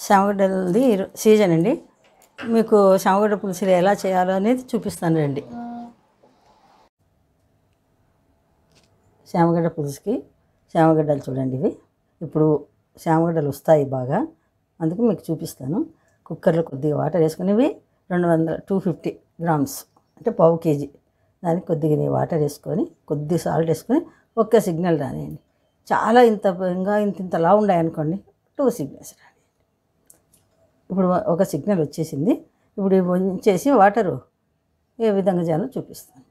శామగడ్డలది season అండి. మీకు శామగడ్డ పులుసులు ఎలా చేయాలో అనేది చూపిస్తాను రండి. శామగడ్డ పులుసుకి శామగడ్డలు చూడండి, ఇవి ఇప్పుడు శామగడ్డలు వస్తాయి బాగా, అందుకు మీకు చూపిస్తాను. కుక్కర్లో కొద్దిగా వాటర్ వేసుకుని, ఇవి 250 గ్రామ్స్ అంటే పావు కేజీ, దానికి కొద్దిగా వాటర్ వేసుకొని కొద్దిగా సాల్ట్ వేసుకొని ఒక్క సిగ్నల్ రానియండి. చాలా ఇంతలా ఉన్నాయి అనుకోండి, 2 సిగ్నల్స్ రానియండి. ఇప్పుడు ఒక సిగ్నల్ వచ్చేసింది. ఇప్పుడు ఉంచేసి వాటరు ఏ విధంగా చేయాలో చూపిస్తాను.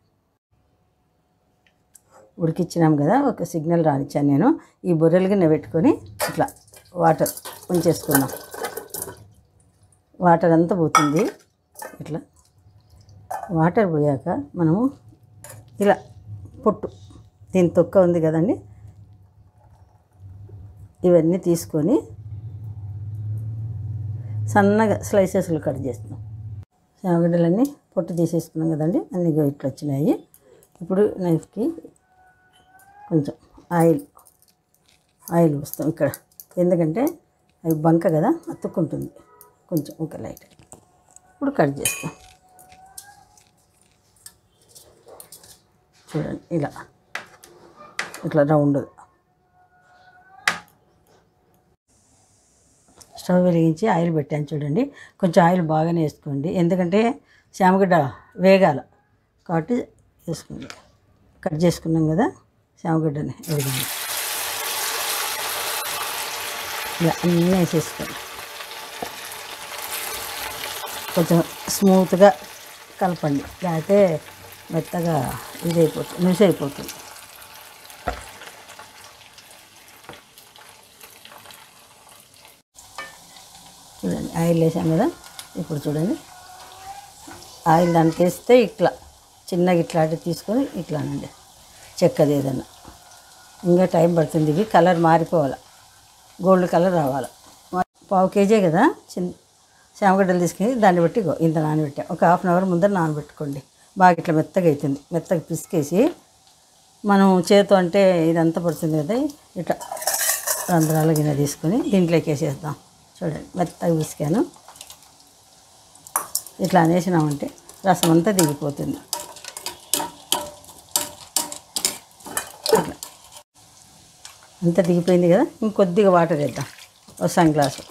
ఉడికిచ్చినాం కదా, ఒక సిగ్నల్ రానిచ్చాను నేను. ఈ బొర్రెలు గిన్నె పెట్టుకొని ఇట్లా వాటర్ ఉంచేసుకున్నాం. వాటర్ అంతా పోతుంది. ఇట్లా వాటర్ పోయాక మనము ఇలా పొట్టు, దీని తొక్క ఉంది కదండి, ఇవన్నీ తీసుకొని సన్నగా స్లైసెస్లు కట్ చేస్తున్నాం. శామగడ్డలన్నీ పొట్టు తీసేసుకున్నాం కదండి, అన్నీ ఇట్లా వచ్చినాయి. ఇప్పుడు నైఫ్కి కొంచెం ఆయిల్ వస్తాం ఇక్కడ, ఎందుకంటే అవి బంక కదా, అతుక్కుంటుంది కొంచెం, ఒక లైట్. ఇప్పుడు కట్ చేస్తాం. చూడండి, ఇట్లా రౌండ్. స్టవ్ వెలిగించి ఆయిల్ పెట్టాను చూడండి. కొంచెం ఆయిల్ బాగానే వేసుకోండి, ఎందుకంటే శామగడ్డ వేగాల కాబట్టి వేసుకోండి. కట్ చేసుకున్నాం కదా శామగడ్డని, వేగండి ఇలా అన్నీ వేసేసుకోండి. కొంచెం స్మూత్గా కలపండి, లేకపోతే మెత్తగా ఇదైపోతుంది, మిస్ అయిపోతుంది. చూడండి, ఆయిల్ వేసాం కదా. ఇప్పుడు చూడండి, ఆయిల్ దానికి వేస్తే ఇట్లా చిన్నగా ఇట్లాంటివి తీసుకొని ఇట్లానండి, చెక్కది ఏదన్నా. ఇంకా టైం పడుతుంది, ఇవి కలర్ మారిపోవాలి, గోల్డ్ కలర్ రావాలి. పావు కేజీ కదా శామగడ్డలు తీసుకుని దాన్ని బట్టి ఇంత నానబెట్టా. ఒక ½ అవర్ ముందర నానబెట్టుకోండి, బాగా ఇట్లా మెత్తగా అవుతుంది. మెత్తగా పిసికేసి మనం చేతో అంటే ఇదంతా పడుతుంది కదా, ఇట్లా రంధ్రాల గిన్నె తీసుకొని దీంట్లోకి వేసేద్దాం. చూడండి, మెత్తగా పిసికాను. ఇట్లా అనేసినామంటే రసం అంతా దిగిపోతుంది. ఇట్లా అంతా దిగిపోయింది కదా, ఇంకొద్దిగా వాటర్ వేద్దాం, ఒక సన్ గ్లాసు.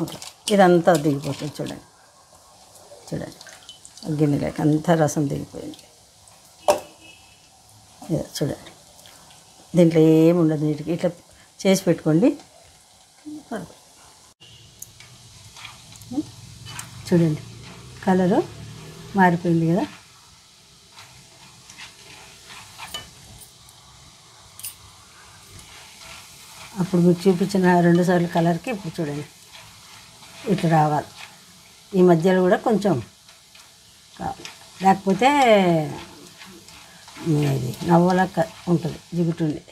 ఓకే, ఇదంతా దిగిపోతుంది. చూడండి గిన్నెలోకి అంతా రసం దిగిపోయింది. చూడండి, దీంట్లో ఏమి ఉండదు, నీటికి ఇట్లా చేసి పెట్టుకోండి. చూడండి, కలరు మారిపోయింది కదా. అప్పుడు మీకు చూపించిన 2 సార్లు కలర్కి ఇప్పుడు చూడండి ఇట్లా రావాలి. ఈ మధ్యలో కూడా కొంచెం కావాలి, లేకపోతే ఇది నవ్వలా ఉంటుంది, జిగుటుంది.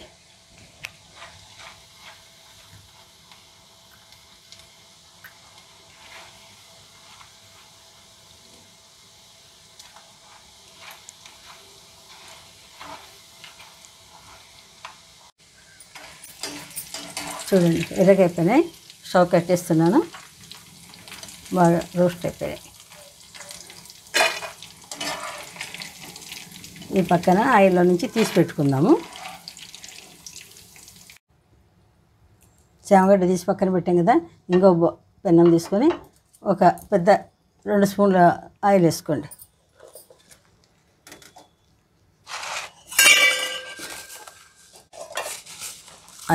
చూడండి, ఎర్రగైపోయినాయి. స్టవ్ కట్టేస్తున్నాను, బాగా రోస్ట్ అయిపోయాయి. ఈ పక్కన ఆయిల్లో నుంచి తీసి పెట్టుకుందాము. శామగడ్డ తీసి పక్కన పెట్టాం కదా, ఇంకో పెన్నం తీసుకొని ఒక పెద్ద 2 స్పూన్ల ఆయిల్ వేసుకోండి.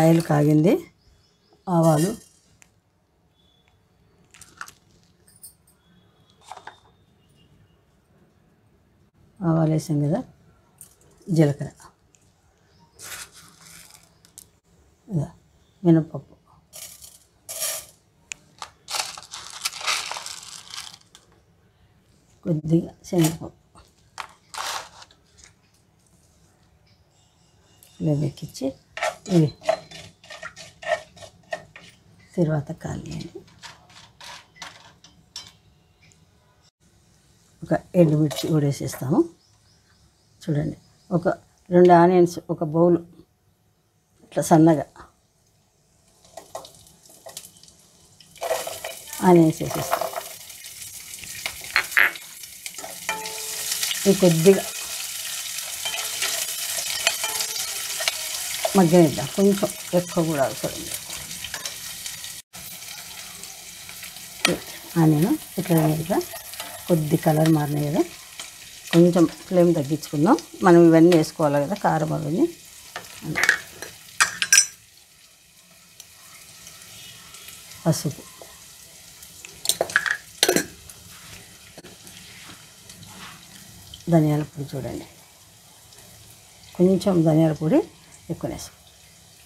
ఆయిల్ కాగింది. ఆవాలు, వేసాం కదా, జీలకర్ర, మినపప్పు, కొద్దిగా శనగపప్పు ఇలా వెక్కించి ఇవి తర్వాత కానియండి. ఒక ఎండుమిర్చి కూడా వేసేస్తాము. చూడండి, ఒక 2 ఆనియన్స్, ఒక బౌల్ ఇట్లా సన్నగా, ఆనియన్స్ వేసేస్తాం. ఇది కొద్దిగా మగ్గనిద్దాం, కొంచెం ఎక్కువ కూడా అవసరం. ఆనియన్ ఇట్లా వేయగా కొద్ది కలర్ మారినాయి కదా, కొంచెం ఫ్లేమ్ తగ్గించుకుందాం. మనం ఇవన్నీ వేసుకోవాలి కదా, కారం అవన్నీ. పసుపు, ధనియాల పొడి చూడండి, కొంచెం ధనియాల పొడి ఎక్కువ వేసాం.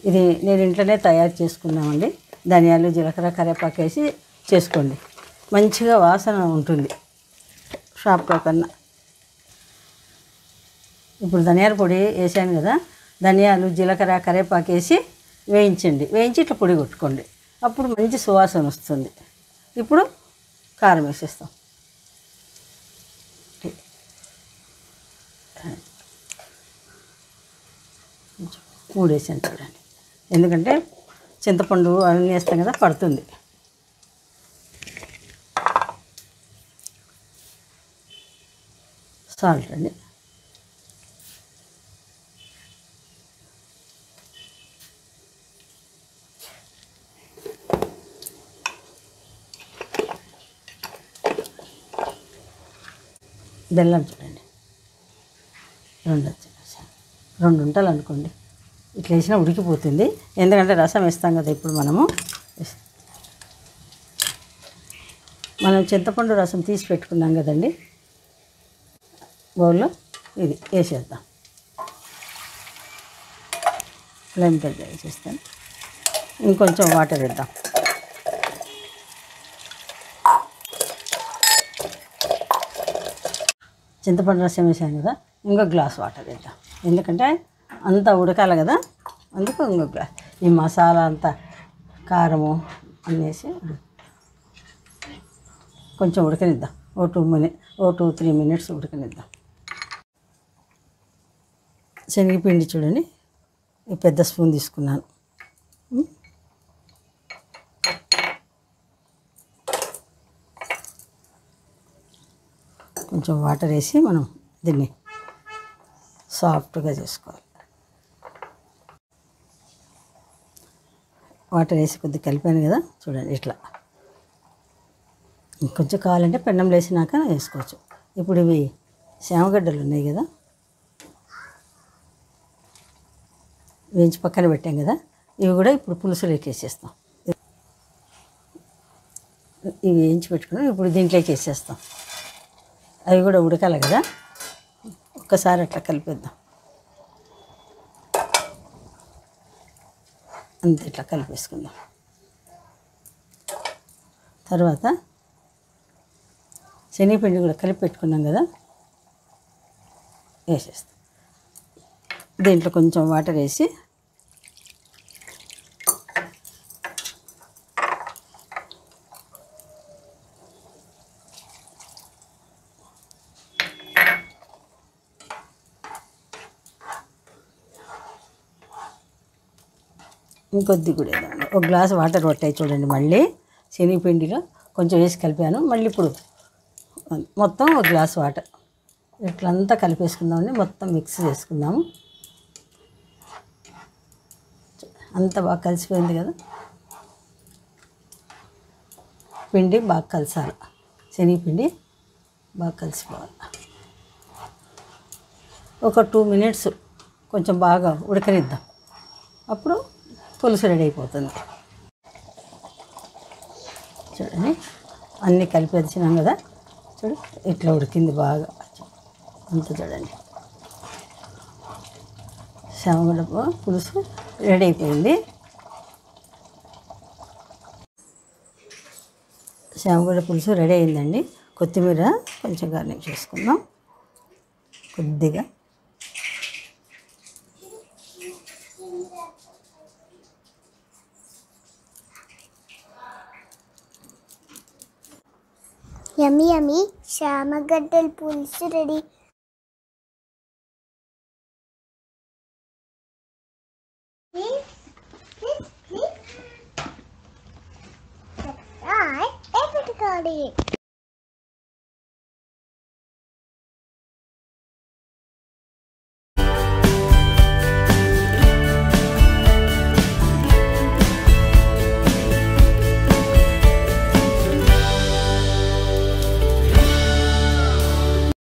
ఇది నేను ఇంట్లోనే తయారు చేసుకున్నామండి. ధనియాలు, జీలకర్ర, కరివేపాకు వేసి చేసుకోండి, మంచిగా వాసన ఉంటుంది షాప్లో కన్నా. ఇప్పుడు ధనియాల పొడి వేసాను కదా, ధనియాలు, జీలకర్ర, కరివేపాకు వేసి వేయించండి. వేయించి ఇట్లా పొడి కొట్టుకోండి, అప్పుడు మంచి సువాసన వస్తుంది. ఇప్పుడు కారం వేసేస్తాం. మూడు వేసాను చూడండి, ఎందుకంటే చింతపండు అన్నీ వేస్తాం కదా, పడుతుంది. సాల్ట్ అండి, బెల్లం చూడండి, 2 ఉంటలు అనుకోండి. ఇట్లా వేసినా ఉడికిపోతుంది, ఎందుకంటే రసం వేస్తాం కదా ఇప్పుడు మనము. మనం చింతపండు రసం తీసి పెట్టుకున్నాం కదండి, బౌల్లో ఇది వేసేద్దాం. ఫ్లేమ్ పెద్ద వేసేస్తాను, ఇంకొంచెం వాటర్ వేద్దాం. చింతపండు రసం వేసాను కదా, ఇంకో గ్లాస్ వాటర్ వేద్దాం, ఎందుకంటే అంతా ఉడకాలి కదా, అందుకు ఇంకో గ్లాస్. ఈ మసాలా అంతా కారము అన్నేసి కొంచెం ఉడకనిద్దాం. ఓ 2-3 మినిట్స్ ఉడకనిద్దాం. శనగపిండి చూడండి, పెద్ద స్పూన్ తీసుకున్నాను. కొంచెం వాటర్ వేసి మనం దీన్ని సాఫ్ట్గా చేసుకోవాలి. వాటర్ వేసి కొద్దిగా కలిపాను కదా చూడండి, ఇట్లా. ఇంకొంచెం కావాలంటే పెన్నంలో వేసినాక వేసుకోవచ్చు. ఇప్పుడు ఇవి శామగడ్డలు ఉన్నాయి కదా, వేయించి పక్కన పెట్టాం కదా, ఇవి కూడా ఇప్పుడు పులుసులోకి వేసేస్తాం. ఇవి వేయించి పెట్టుకున్నాం, ఇప్పుడు దీంట్లోకి వేసేస్తాం. అవి కూడా ఉడకాలి కదా, ఒక్కసారి అట్లా కలిపేద్దాం. అంతే, ఇట్లా కలిపేసుకుందాం. తర్వాత శనగపిండి కూడా కలిపి పెట్టుకున్నాం కదా, వేసేస్తాం. దీంట్లో కొంచెం వాటర్ వేసి ఇంకొద్ది కూడా వేద్దాం. ఒక గ్లాస్ వాటర్ పట్టాయి చూడండి, మళ్ళీ శనగపిండిలో కొంచెం వేసి కలిపాను. మళ్ళీ ఇప్పుడు మొత్తం ఒక గ్లాస్ వాటర్ ఇట్లంతా కలిపేసుకుందామండి, మొత్తం మిక్స్ చేసుకుందాము. అంతా బాగా కలిసిపోయింది కదా, పిండి బాగా కలిసాలి, శనగపిండి బాగా కలిసిపోవాలి. ఒక 2 మినిట్స్ కొంచెం బాగా ఉడకనిద్దాం, అప్పుడు పులుసు రెడీ అయిపోతుంది. చూడండి, అన్నీ కలిపి వచ్చినాం కదా, చూడు ఇట్లా ఉడికింది బాగా అంత. చూడండి, శామగడ్డ పులుసు రెడీ అయిపోయింది. శామగడ్డ పులుసు రెడీ అయిందండి. కొత్తిమీర కొంచెం గార్నిష్ చేసుకుందాం కొద్దిగా. యమ్మీ యమ్మీ శామగడ్డల పులుసు రెడీ. Subscribe and ready.